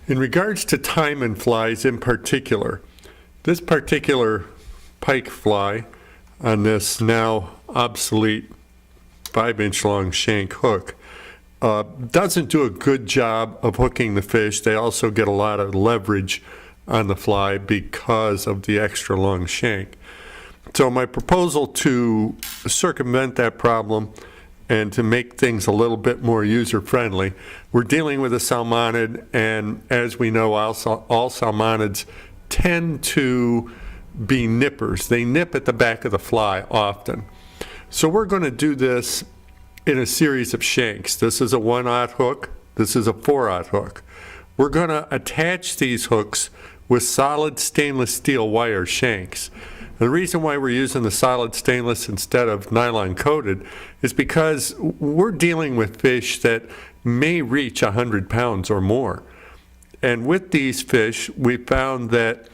In regards to Taimen flies in particular, this particular pike fly on this now obsolete 5-inch long shank hook doesn't do a good job of hooking the fish. They also get a lot of leverage on the fly because of the extra long shank. So my proposal to circumvent that problem and to make things a little bit more user-friendly, we're dealing with a salmonid, and as we know, all salmonids tend to be nippers. They nip at the back of the fly often. So we're going to do this in a series of shanks. This is a 1/0 hook. This is a 4/0 hook. We're going to attach these hooks with solid stainless steel wire shanks. The reason why we're using the solid stainless instead of nylon coated is because we're dealing with fish that may reach 100 pounds or more. And with these fish, we found that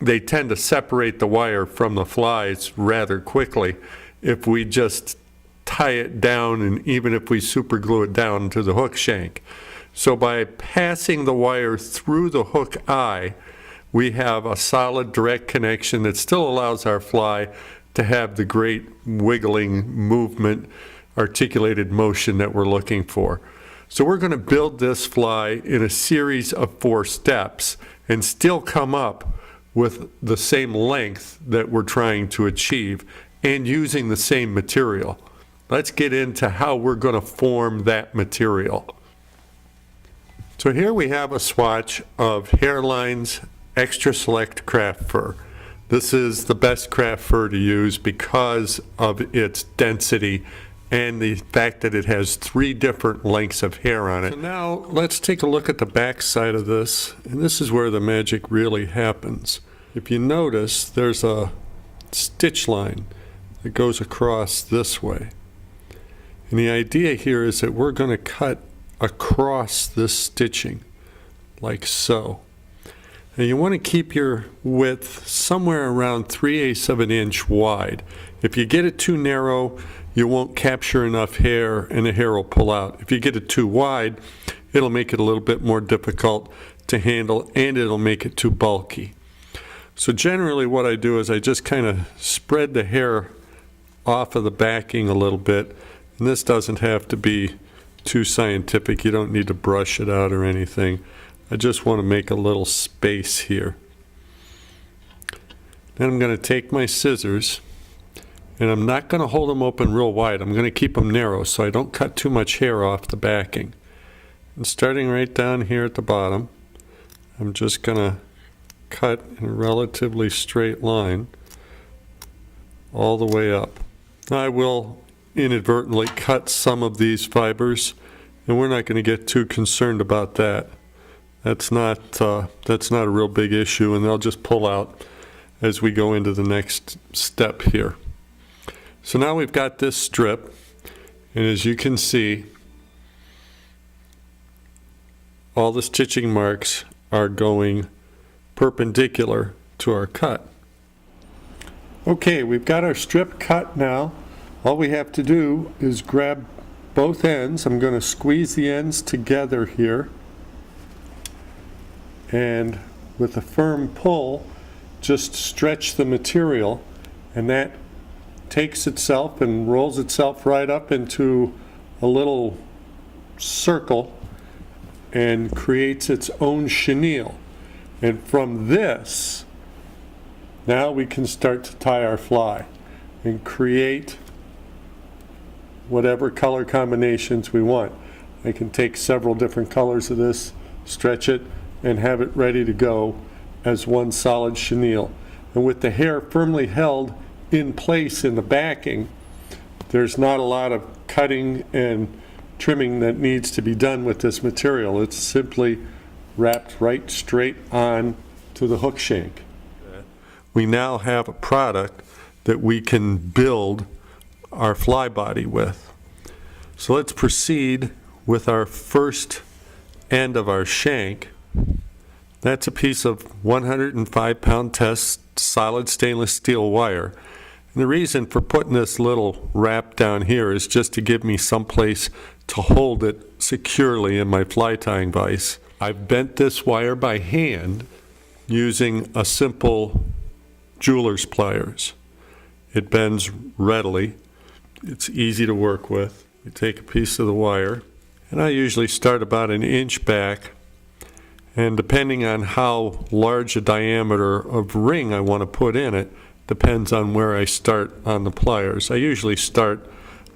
they tend to separate the wire from the flies rather quickly if we just tie it down, and even if we super glue it down to the hook shank. So by passing the wire through the hook eye, we have a solid direct connection that still allows our fly to have the great wiggling movement, articulated motion that we're looking for. So we're going to build this fly in a series of 4 steps and still come up with the same length that we're trying to achieve and using the same material. Let's get into how we're going to form that material. So here we have a swatch of Hairline's Extra Select craft fur. This is the best craft fur to use because of its density and the fact that it has 3 different lengths of hair on it. So now let's take a look at the back side of this, and this is where the magic really happens. If you notice, there's a stitch line that goes across this way. And the idea here is that we're going to cut across this stitching like so. And you want to keep your width somewhere around 3/8 of an inch wide. If you get it too narrow, you won't capture enough hair and the hair will pull out. If you get it too wide, it'll make it a little bit more difficult to handle and it'll make it too bulky. So generally what I do is I just kind of spread the hair off of the backing a little bit. And this doesn't have to be too scientific. You don't need to brush it out or anything. I just want to make a little space here. Then I'm going to take my scissors, and I'm not going to hold them open real wide. I'm going to keep them narrow so I don't cut too much hair off the backing. And starting right down here at the bottom, I'm just going to cut in a relatively straight line all the way up. I will inadvertently cut some of these fibers, and we're not going to get too concerned about that. That's not a real big issue, and they'll just pull out as we go into the next step here. So now we've got this strip, and as you can see, all the stitching marks are going perpendicular to our cut. Okay, we've got our strip cut now. All we have to do is grab both ends. I'm going to squeeze the ends together here, and with a firm pull just stretch the material, and that takes itself and rolls itself right up into a little circle and creates its own chenille. And from this, now we can start to tie our fly and create whatever color combinations we want. I can take several different colors of this, stretch it, and have it ready to go as one solid chenille. And with the hair firmly held in place in the backing, there's not a lot of cutting and trimming that needs to be done with this material. It's simply wrapped right straight on to the hook shank. We now have a product that we can build our fly body with. So let's proceed with our first end of our shank. That's a piece of 105-pound test solid stainless steel wire. And the reason for putting this little wrap down here is just to give me some place to hold it securely in my fly tying vise. I've bent this wire by hand using a simple jeweler's pliers. It bends readily. It's easy to work with. You take a piece of the wire, and I usually start about an inch back, and depending on how large a diameter of ring I want to put in it, depends on where I start on the pliers. I usually start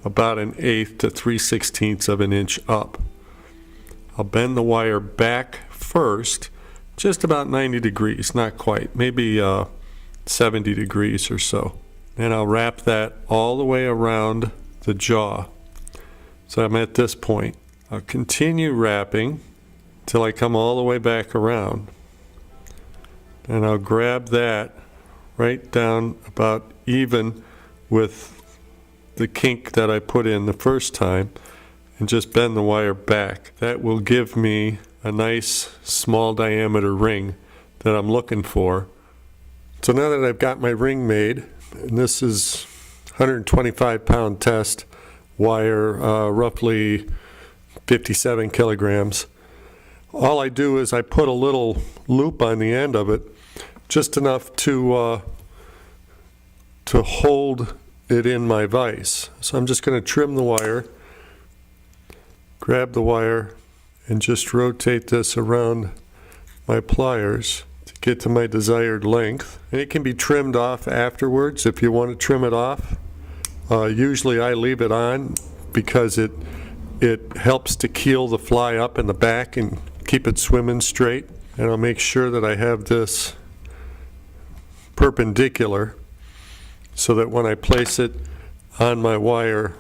about 1/8 to 3/16 of an inch up. I'll bend the wire back first, just about 90 degrees, not quite, maybe 70 degrees or so. And I'll wrap that all the way around the jaw. So I'm at this point. I'll continue wrapping till I come all the way back around. And I'll grab that right down about even with the kink that I put in the first time and just bend the wire back. That will give me a nice small diameter ring that I'm looking for. So now that I've got my ring made, and this is 125-pound test wire, roughly 57 kilograms. All I do is I put a little loop on the end of it, just enough to hold it in my vise. So I'm just going to trim the wire, grab the wire, and just rotate this around my pliers to get to my desired length. And it can be trimmed off afterwards if you want to trim it off. Usually I leave it on because it helps to keel the fly up in the back and keep it swimming straight. And I'll make sure that I have this perpendicular so that when I place it on my wire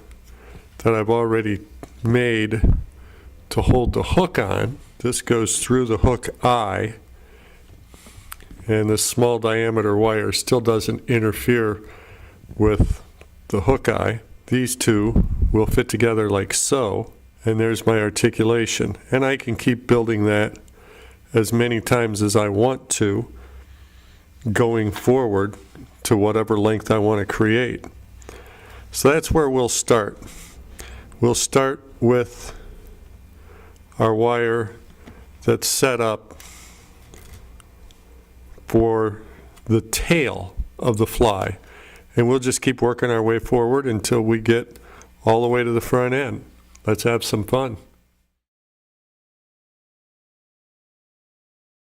that I've already made to hold the hook on, this goes through the hook eye, and this small diameter wire still doesn't interfere with the hook eye. These two will fit together like so, and there's my articulation. And I can keep building that as many times as I want to, going forward to whatever length I want to create. So that's where we'll start. We'll start with our wire that's set up for the tail of the fly. And we'll just keep working our way forward until we get all the way to the front end. Let's have some fun.